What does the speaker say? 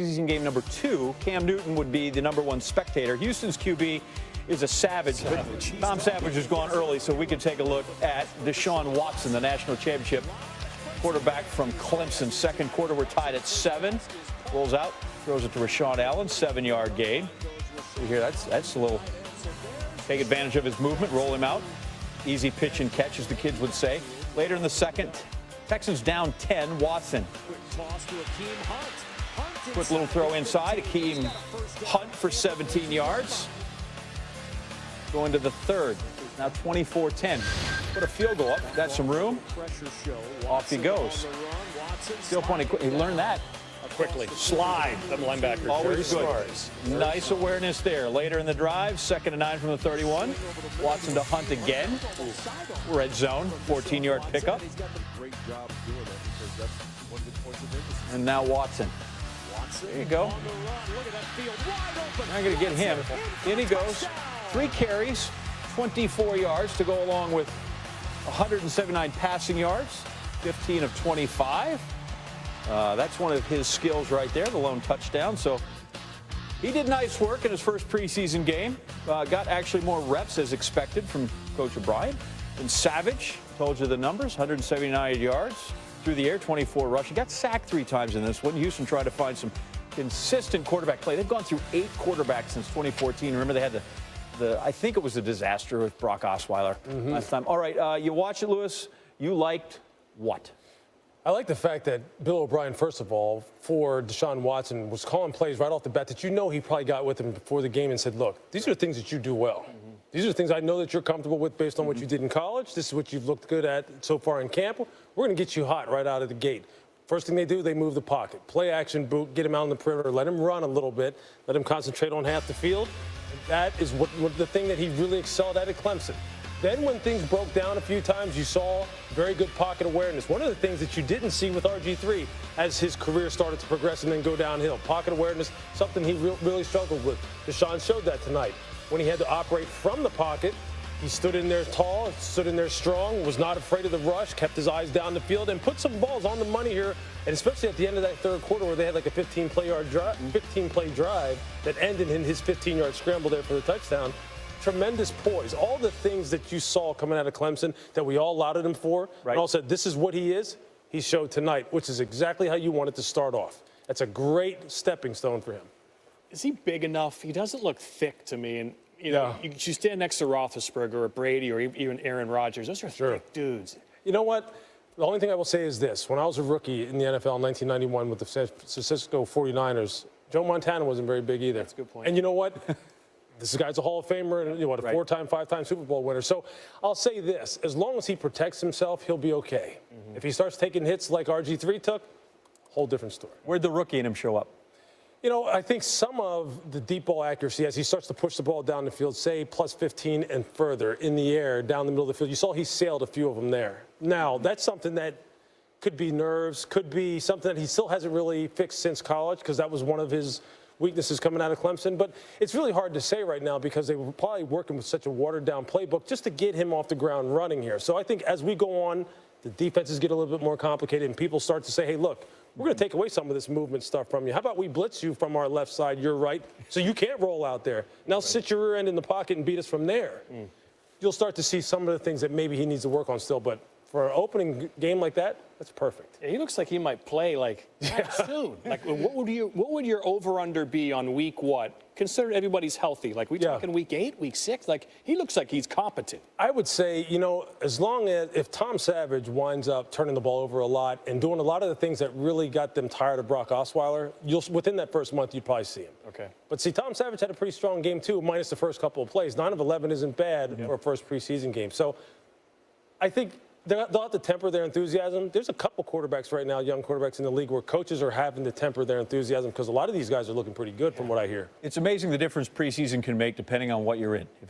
Preseason game number 2, Cam Newton would be the #1 spectator. Houston's QB is a savage. Tom Savage has gone early, so we can take a look at Dashaun Watson, the national championship quarterback from Clemson. Second quarter, we're tied at 7. Rolls out, throws it to Rashawn Allen, 7-yard gain. See here, that's a little take advantage of his movement, roll him out. Easy pitch and catch, as the kids would say. Later in the second, Texans down 10. Watson. Quick little throw inside. Akeem Hunt for 17 yards. Going to the third. Now 24-10. Put a field goal up. Got some room. Off he goes. Still plenty quick. He learned that quickly. Slide. The linebacker. Always good. Nice awareness there. Later in the drive, 2nd and 9 from the 31. Watson to Hunt again. Red zone. 14-yard pickup. And now Watson. There you go. I'm going to get him. In he goes. 3 carries, 24 yards to go along with 179 passing yards, 15 of 25. That's one of his skills right there, the lone touchdown. So he did nice work in his first preseason game. Got actually more reps as expected from Coach O'Brien. And Savage, told you the numbers, 179 yards through the air, 24 rushing. Got sacked 3 times in this one. Houston tried to find some consistent quarterback play. They've gone through 8 quarterbacks since 2014. Remember, they had I think it was a disaster with Brock Osweiler last time. All right, you watch it, Lewis. You liked what? I like the fact that Bill O'Brien, first of all, for Dashaun Watson, was calling plays right off the bat that he probably got with him before the game and said, look, these are the things that you do well. These are the things I know that you're comfortable with based on what you did in college. This is what you've looked good at so far in camp. We're going to get you hot right out of the gate. First thing they do, they move the pocket. Play action boot, get him out on the perimeter, let him run a little bit, let him concentrate on half the field. That is what the thing that he really excelled at Clemson. Then when things broke down a few times, you saw very good pocket awareness. One of the things that you didn't see with RG3 as his career started to progress and then go downhill. Pocket awareness, something he really struggled with. Dashaun showed that tonight. When he had to operate from the pocket, he stood in there tall, stood in there strong, was not afraid of the rush, kept his eyes down the field, and put some balls on the money here, and especially at the end of that third quarter where they had like a 15-play drive that ended in his 15-yard scramble there for the touchdown. Tremendous poise. All the things that you saw coming out of Clemson that we all lauded him for, and all said, this is what he is, he showed tonight, which is exactly how you want it to start off. That's a great stepping stone for him. Is he big enough? He doesn't look thick to me, and you stand next to Roethlisberger or Brady or even Aaron Rodgers. Those are thick dudes. You know what? The only thing I will say is this. When I was a rookie in the NFL in 1991 with the San Francisco 49ers, Joe Montana wasn't very big either. That's a good point. And you know what? This guy's a Hall of Famer and a 4-time, 5-time Super Bowl winner. So I'll say this. As long as he protects himself, he'll be okay. If he starts taking hits like RG3 took, whole different story. Where'd the rookie in him show up? You know, I think some of the deep ball accuracy as he starts to push the ball down the field, say plus 15 and further in the air down the middle of the field. You saw he sailed a few of them there. Now, that's something that could be nerves, could be something that he still hasn't really fixed since college because that was one of his weaknesses coming out of Clemson. But it's really hard to say right now because they were probably working with such a watered-down playbook just to get him off the ground running here. So I think as we go on, the defenses get a little bit more complicated and people start to say, hey, look, we're going to take away some of this movement stuff from you. How about we blitz you from our left side, your right, so you can't roll out there. Now sit your rear end in the pocket and beat us from there. You'll start to see some of the things that maybe he needs to work on still, but for an opening game like that, that's perfect. Yeah, he looks like he might play soon. Like, what would your over/under be on week what? Consider everybody's healthy. Like, we talking week 8, week 6? Like, he looks like he's competent. I would say, as long as if Tom Savage winds up turning the ball over a lot and doing a lot of the things that really got them tired of Brock Osweiler, within that first month, you'd probably see him. Okay. But see, Tom Savage had a pretty strong game, too, minus the first couple of plays. 9 of 11 isn't bad for a first preseason game. So I think they'll have to temper their enthusiasm. There's a couple quarterbacks right now, young quarterbacks in the league, where coaches are having to temper their enthusiasm because a lot of these guys are looking pretty good from what I hear. It's amazing the difference preseason can make depending on what you're in. If it's